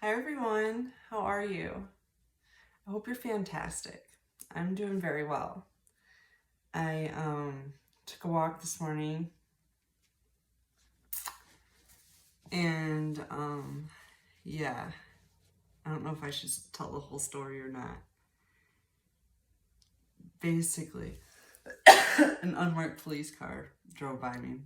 Hi everyone, how are you? I hope you're fantastic. I'm doing very well. I took a walk this morning and yeah, I don't know if I should tell the whole story or not. Basically, an unmarked police car drove by me,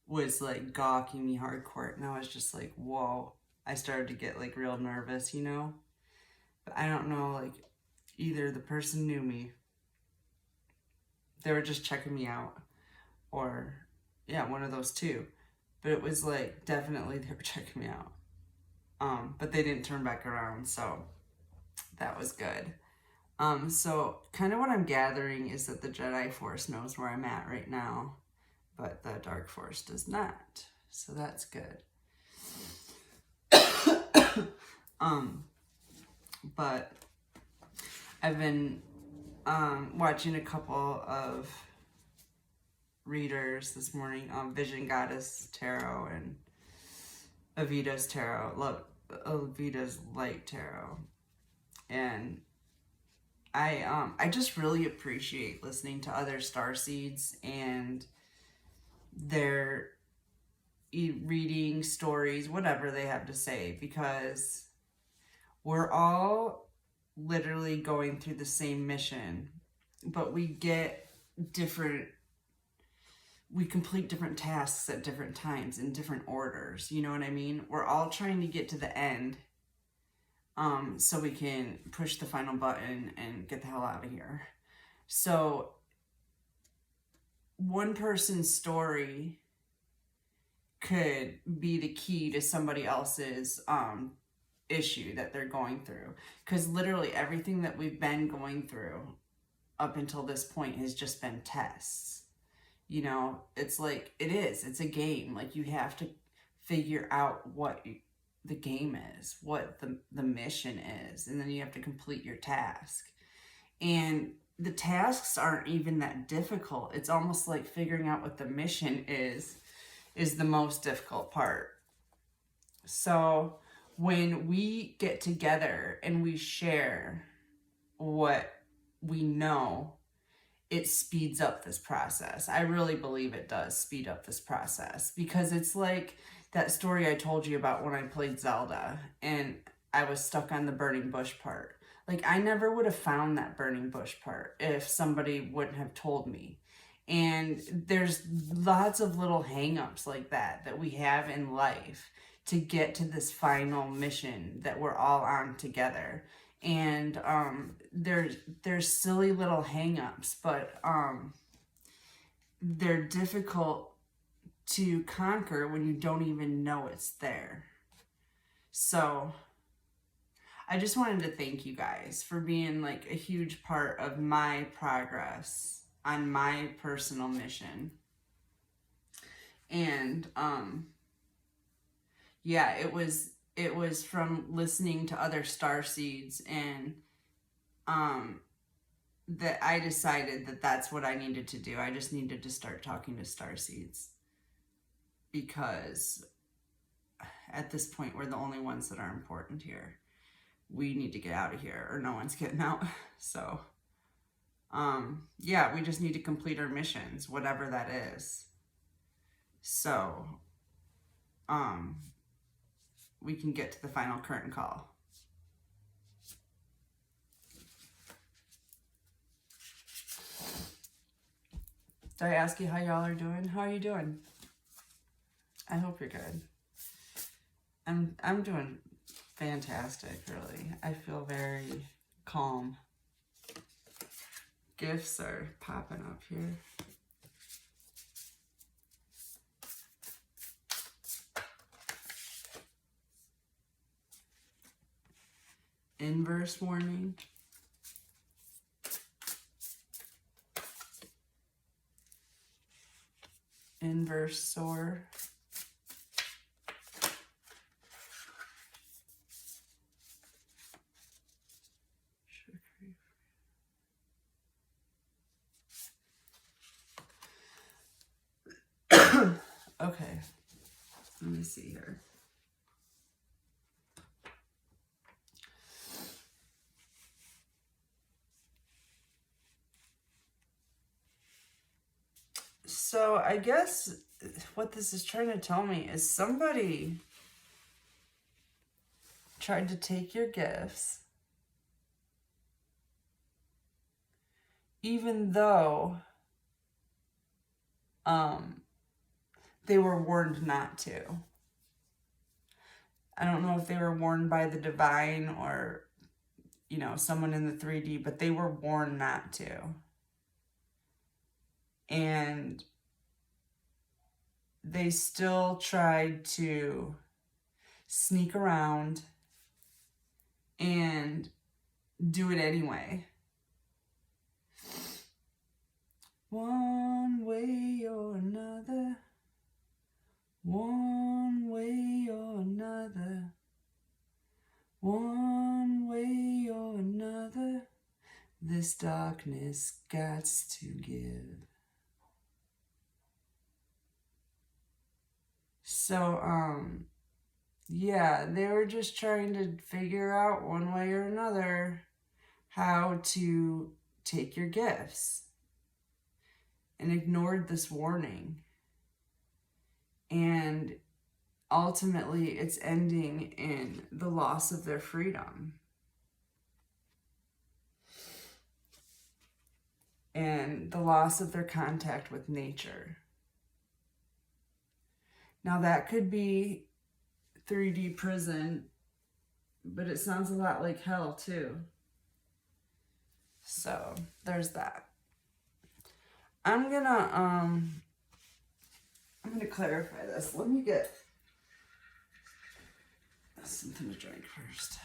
was like gawking me hardcore, and I was just like, whoa. I started to get like real nervous, But I don't know, like either the person knew me, they were just checking me out, or yeah, one of those two. But it was like definitely they were checking me out. But they didn't turn back around, so that was good. So kind of what I'm gathering is that the Jedi Force knows where I'm at right now, but the Dark Force does not. So that's good. But I've been watching a couple of readers this morning, Vision Goddess Tarot and Avita's Tarot, Avita's Light Tarot, and I just really appreciate listening to other starseeds and their reading stories, whatever they have to say, because we're all literally going through the same mission, but we complete different tasks at different times in different orders. You know what I mean? We're all trying to get to the end, so we can push the final button and get the hell out of here. So one person's story could be the key to somebody else's issue that they're going through, because literally everything that we've been going through up until this point has just been tests. It's like it's a game. Like, you have to figure out what the game is, what the mission is, and then you have to complete your task. And the tasks aren't even that difficult. It's almost like figuring out what the mission is the most difficult part. So when we get together and we share what we know, it speeds up this process. I really believe it does speed up this process, because it's like that story I told you about when I played Zelda and I was stuck on the burning bush part. Like, I never would have found that burning bush part if somebody wouldn't have told me. And there's lots of little hang-ups like that we have in life to get to this final mission that we're all on together. And there's silly little hang-ups, but they're difficult to conquer when you don't even know it's there. So I just wanted to thank you guys for being like a huge part of my progress on my personal mission. And yeah, it was from listening to other starseeds, and that I decided that that's what I needed to do. I just needed to start talking to starseeds, because at this point we're the only ones that are important here. We need to get out of here, or no one's getting out. So yeah, we just need to complete our missions, whatever that is. So we can get to the final curtain call. Did I ask you how y'all are doing? How are you doing? I hope you're good. I'm doing fantastic, really. I feel very calm. Gifts are popping up here. Inverse warning. Inverse sore. Okay, let me see here. So I guess what this is trying to tell me is somebody tried to take your gifts, even though they were warned not to. I don't know if they were warned by the divine or, you know, someone in the 3D, but they were warned not to. And they still tried to sneak around and do it anyway. One way or another, one way or another, one way or another, this darkness gots to give. So, yeah, they were just trying to figure out one way or another how to take your gifts, and ignored this warning. And ultimately, it's ending in the loss of their freedom. And the loss of their contact with nature. Now that could be 3D prison, but it sounds a lot like hell too. So there's that. I'm gonna clarify this. Let me get something to drink first.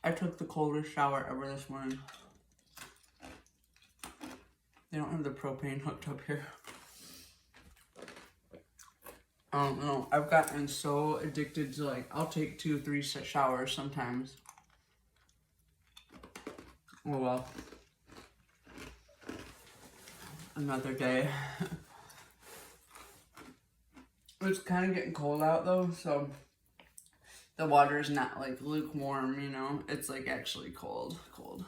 I took the coldest shower ever this morning. They don't have the propane hooked up here. I don't know. I've gotten so addicted to, like, I'll take 2-3 showers sometimes. Oh well. Another day. It's kind of getting cold out though, so the water is not like lukewarm, you know? It's like actually cold. Cold.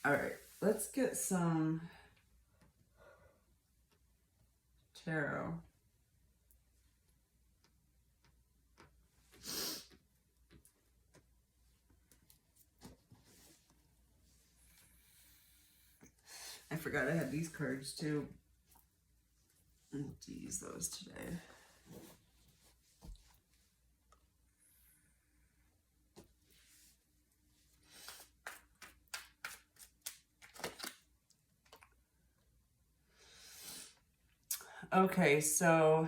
Alright, let's get some tarot. I forgot I had these cards too. I'll have to use those today. Okay, so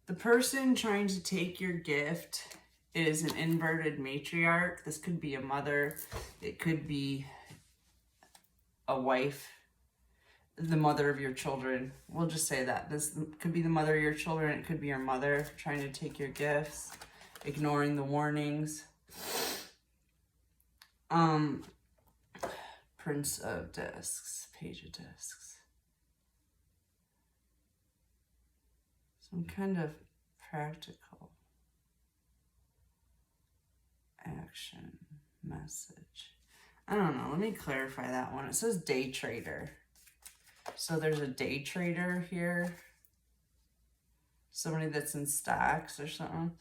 the person trying to take your gift is an inverted matriarch. This could be a mother. It could be a wife, the mother of your children. We'll just say that. This could be the mother of your children. It could be your mother trying to take your gifts, ignoring the warnings. Prince of Discs, Page of Discs. Some kind of practical action message. I don't know. Let me clarify that one. It says day trader. So there's a day trader here. Somebody that's in stocks or something.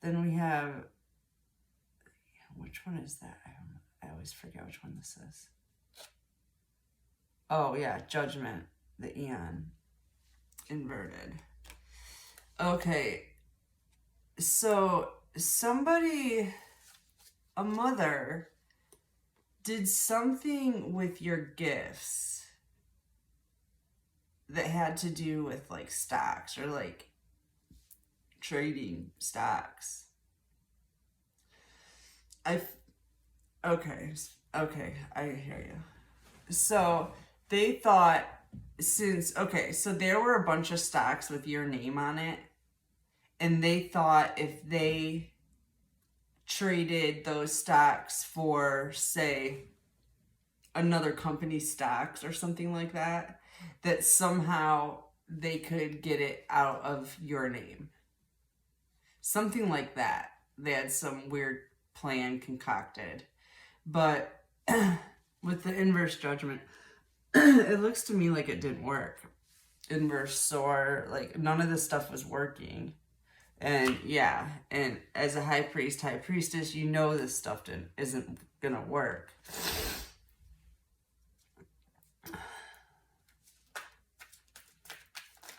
Then we have, which one is that? I always forget which one this is. Oh yeah, Judgment, the Eon, inverted. Okay, so somebody, a mother, did something with your gifts that had to do with like stocks or like trading stocks. Okay, I hear you. So they thought so there were a bunch of stocks with your name on it, and they thought if they traded those stocks for, say, another company's stocks or something like that, that somehow they could get it out of your name. Something like that. They had some weird plan concocted. But with the inverse judgment, it looks to me like it didn't work. Inverse SOAR, like none of this stuff was working. And yeah, and as a high priest, high priestess, you know this stuff isn't gonna work.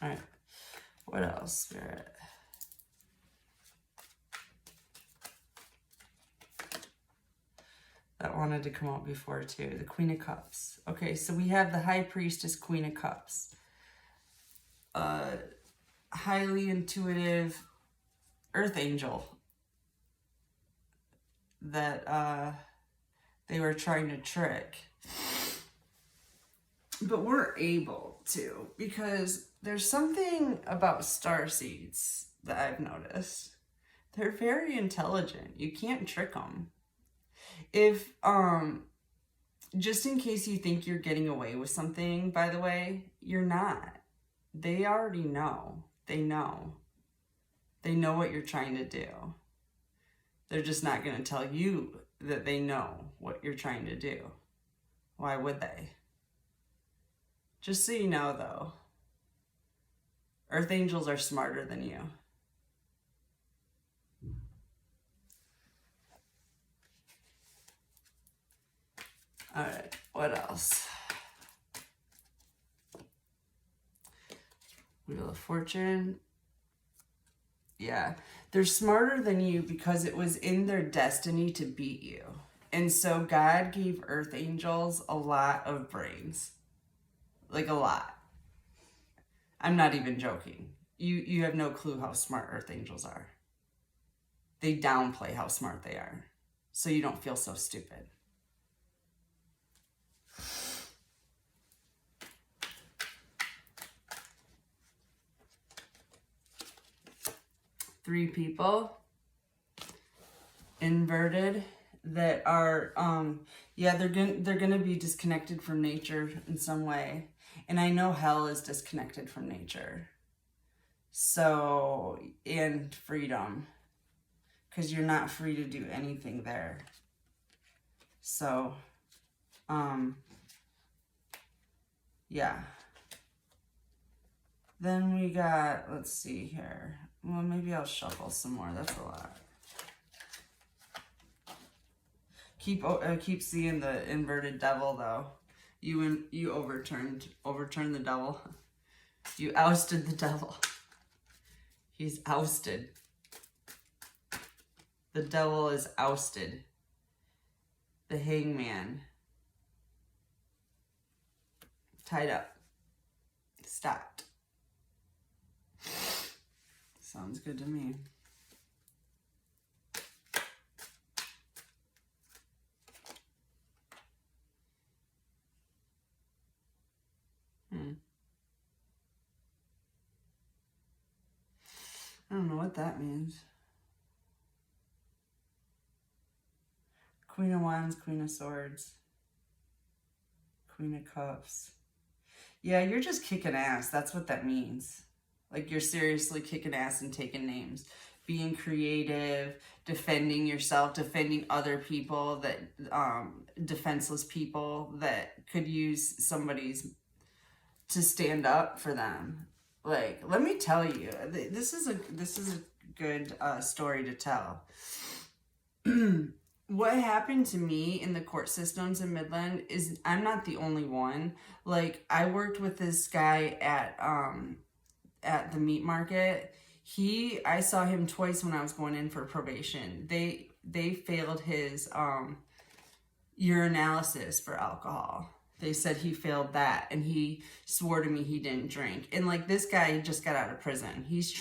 All right, what else, Spirit? That wanted to come out before too. The Queen of Cups. Okay, so we have the High Priestess, Queen of Cups. Highly intuitive earth angel that they were trying to trick. But we're able to, because there's something about starseeds that I've noticed. They're very intelligent. You can't trick them. If, just in case you think you're getting away with something, by the way, you're not. They already know. They know. They know what you're trying to do. They're just not going to tell you that they know what you're trying to do. Why would they? Just so you know, though, earth angels are smarter than you. All right, what else? Wheel of Fortune. Yeah, they're smarter than you because it was in their destiny to beat you. And so God gave earth angels a lot of brains. Like a lot. I'm not even joking. You have no clue how smart earth angels are. They downplay how smart they are, so you don't feel so stupid. Three people, inverted, that are, yeah, they're gonna be disconnected from nature in some way. And I know hell is disconnected from nature. So, and freedom, because you're not free to do anything there. So, yeah. Then we got, let's see here. Well, maybe I'll shuffle some more. That's a lot. Keep seeing the inverted devil, though. You overturned the devil. You ousted the devil. He's ousted. The devil is ousted. The hangman. Tied up. Stopped. Sounds good to me. I don't know what that means. Queen of Wands, Queen of Swords, Queen of Cups. Yeah, you're just kicking ass. That's what that means. Like, you're seriously kicking ass and taking names. Being creative, defending yourself, defending other people, that defenseless people that could use somebody's to stand up for them. Like, let me tell you, this is a good story to tell. What happened to me in the court systems in Midland is I'm not the only one. Like, I worked with this guy at the meat market. I saw him twice when I was going in for probation. They failed his urinalysis for alcohol. They said he failed that, and he swore to me he didn't drink. And like, this guy just got out of prison. He's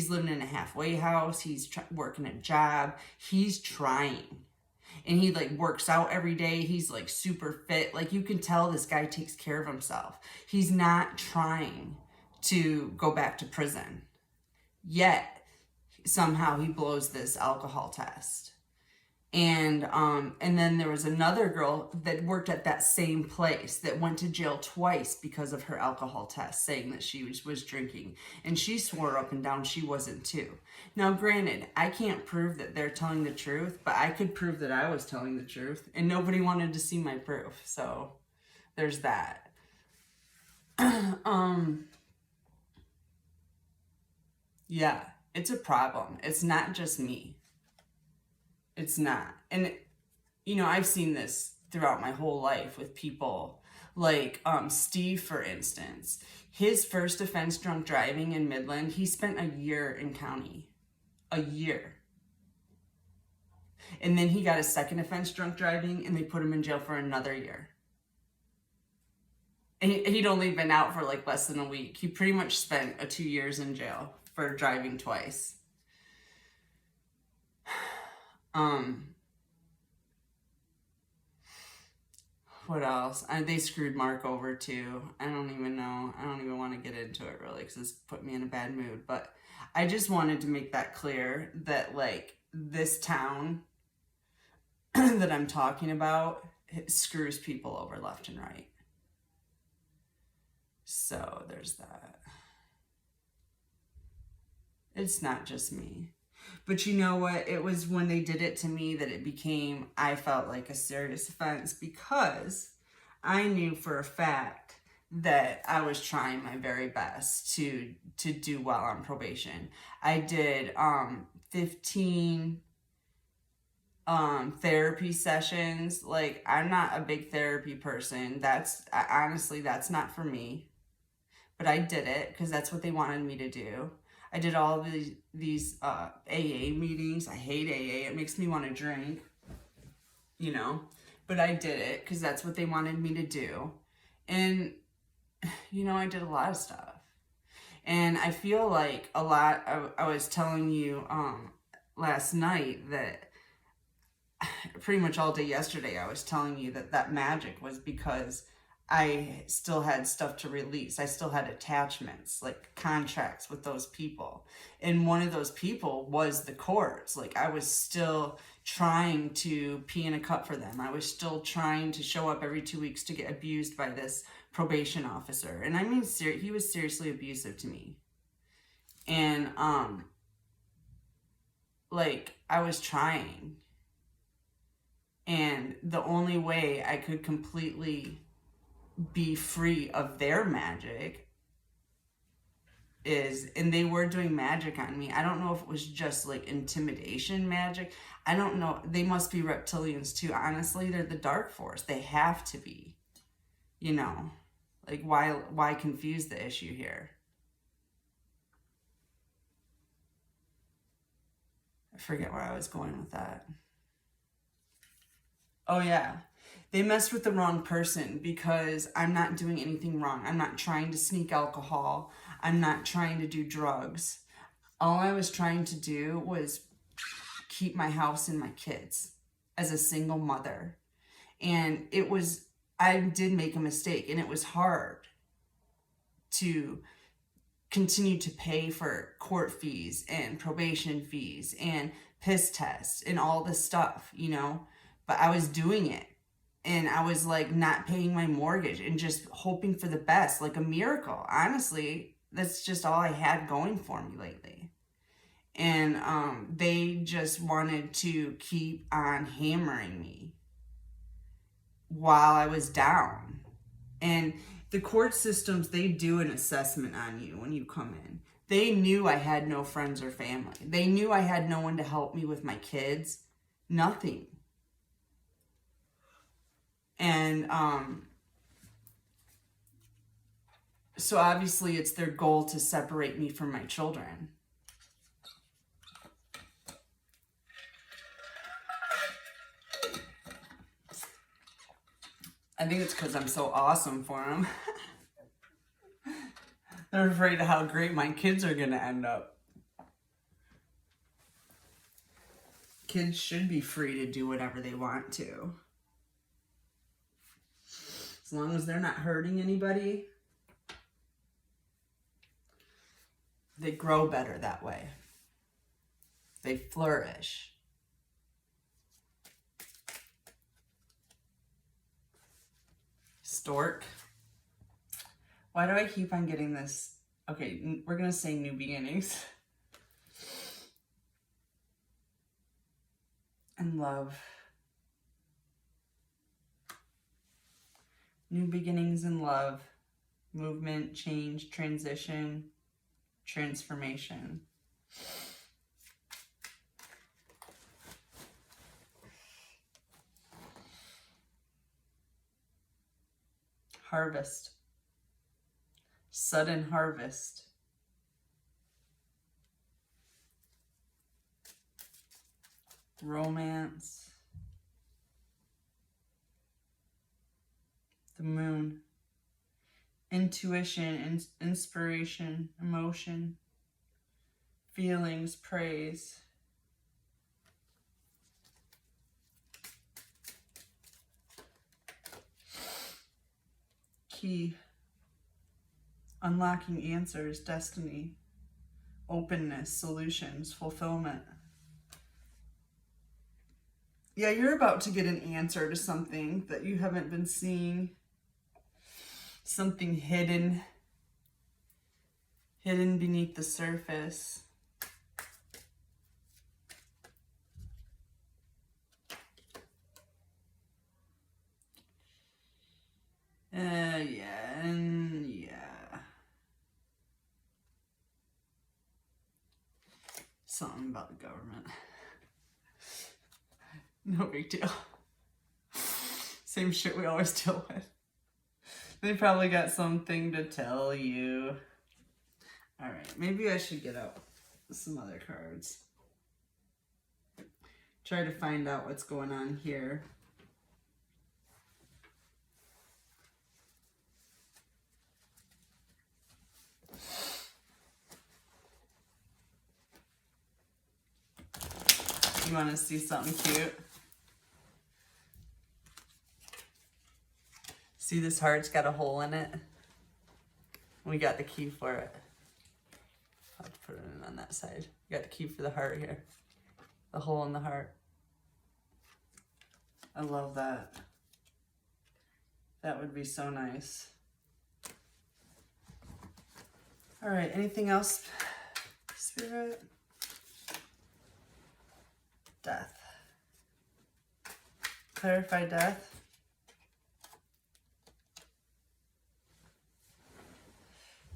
living in a halfway house. He's working a job. He's trying. And he like works out every day. He's like super fit. Like, you can tell this guy takes care of himself. He's not trying to go back to prison. Yet, somehow he blows this alcohol test. And then there was another girl that worked at that same place that went to jail twice because of her alcohol test, saying that she was drinking. And she swore up and down she wasn't too. Now, granted, I can't prove that they're telling the truth, but I could prove that I was telling the truth. And nobody wanted to see my proof. So there's that. Yeah, it's a problem. It's not just me. It's not. And, you know, I've seen this throughout my whole life with people like Steve, for instance. His first offense, drunk driving in Midland, he spent a year in county. A year. And then he got a second offense, drunk driving, and they put him in jail for another year. And he'd only been out for like less than a week. He pretty much spent 2 years in jail for driving twice. What else? They screwed Mark over too. I don't even know. I don't even want to get into it really because this put me in a bad mood. But I just wanted to make that clear that like this town that I'm talking about, it screws people over left and right. So there's that. It's not just me. But you know what? It was when they did it to me that it became, I felt like a serious offense because I knew for a fact that I was trying my very best to do well on probation. I did 15 therapy sessions. Like, I'm not a big therapy person. Honestly, that's not for me. But I did it because that's what they wanted me to do. I did all of these AA meetings. I hate AA. It makes me want to drink, you know. But I did it because that's what they wanted me to do. And, you know, I did a lot of stuff. And I feel like a lot, I was telling you last night that pretty much all day yesterday I was telling you that magic was because I still had stuff to release. I still had attachments, like contracts with those people. And one of those people was the courts. Like, I was still trying to pee in a cup for them. I was still trying to show up every 2 weeks to get abused by this probation officer. And I mean, he was seriously abusive to me. And, like, I was trying. And the only way I could completely be free of their magic and they were doing magic on me. I don't know if it was just like intimidation magic. I don't know. They must be reptilians too. Honestly, they're the dark force. They have to be, you know, like why confuse the issue here? I forget where I was going with that. Oh yeah. They messed with the wrong person because I'm not doing anything wrong. I'm not trying to sneak alcohol. I'm not trying to do drugs. All I was trying to do was keep my house and my kids as a single mother. And I did make a mistake, and it was hard to continue to pay for court fees and probation fees and piss tests and all this stuff, you know, but I was doing it. And I was like not paying my mortgage and just hoping for the best, like a miracle. Honestly, that's just all I had going for me lately. And they just wanted to keep on hammering me while I was down. And the court systems, they do an assessment on you when you come in. They knew I had no friends or family. They knew I had no one to help me with my kids. Nothing. And so obviously it's their goal to separate me from my children. I think it's because I'm so awesome for them. They're afraid of how great my kids are going to end up. Kids should be free to do whatever they want to. As long as they're not hurting anybody, they grow better that way. They flourish. Stork. Why do I keep on getting this? Okay, we're going to say new beginnings. And love. New beginnings and love. Movement, change, transition, transformation. Harvest. Sudden harvest. Romance. The moon. Intuition, inspiration, emotion, feelings, praise. Key. Unlocking answers, destiny, openness, solutions, fulfillment. Yeah, you're about to get an answer to something that you haven't been seeing. Something hidden beneath the surface. Yeah. Something about the government. No big deal. Same shit we always deal with. They probably got something to tell you. All right, maybe I should get out some other cards. Try to find out what's going on here. You want to see something cute? See, this heart's got a hole in it. We got the key for it. I'll put it in on that side. You got the key for the heart here. The hole in the heart. I love that. That would be so nice. All right, anything else, Spirit? Death. Clarify death.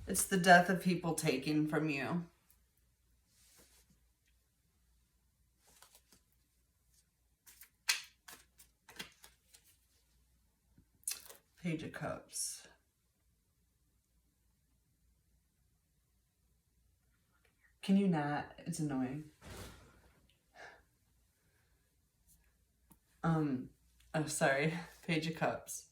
It's the death of people taken from you. Page of Cups. Can you not? It's annoying. Oh, sorry. Page of Cups.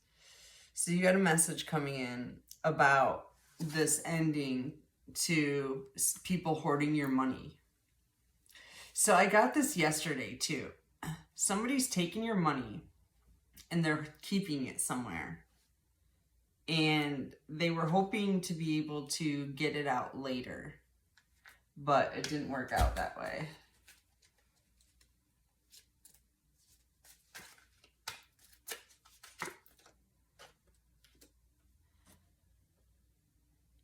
So you got a message coming in about this ending to people hoarding your money. So I got this yesterday too. Somebody's taking your money and they're keeping it somewhere. And they were hoping to be able to get it out later, but it didn't work out that way.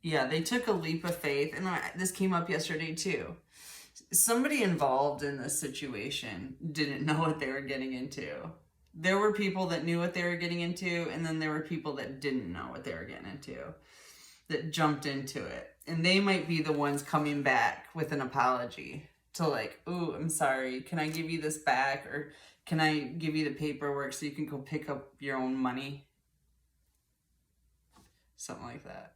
Yeah, they took a leap of faith, and this came up yesterday too. Somebody involved in this situation didn't know what they were getting into. There were people that knew what they were getting into, and then there were people that didn't know what they were getting into, that jumped into it. And they might be the ones coming back with an apology to like, ooh, I'm sorry, can I give you this back? Or can I give you the paperwork so you can go pick up your own money? Something like that.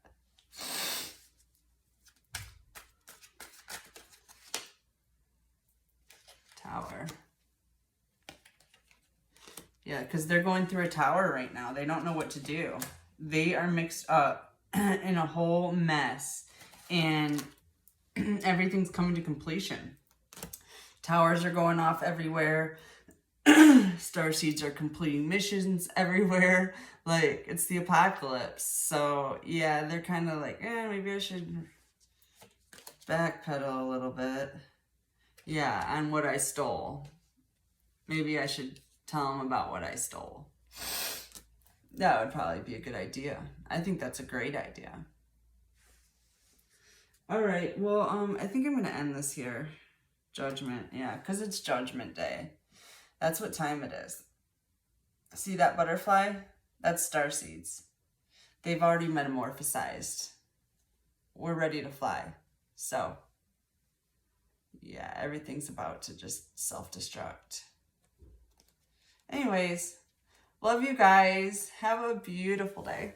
Tower. Yeah, because they're going through a tower right now. They don't know what to do. They are mixed up in a whole mess, and everything's coming to completion. Towers are going off everywhere. Starseeds are completing missions everywhere. Like, it's the apocalypse. So, yeah, they're kind of like, maybe I should backpedal a little bit. Yeah, and what I stole. Maybe I should tell him about what I stole. That would probably be a good idea. I think that's a great idea. All right, well, I think I'm going to end this here. Judgment, yeah, because it's Judgment Day. That's what time it is. See that butterfly? That's starseeds. They've already metamorphosized. We're ready to fly. So, yeah, everything's about to just self-destruct. Anyways, love you guys. Have a beautiful day.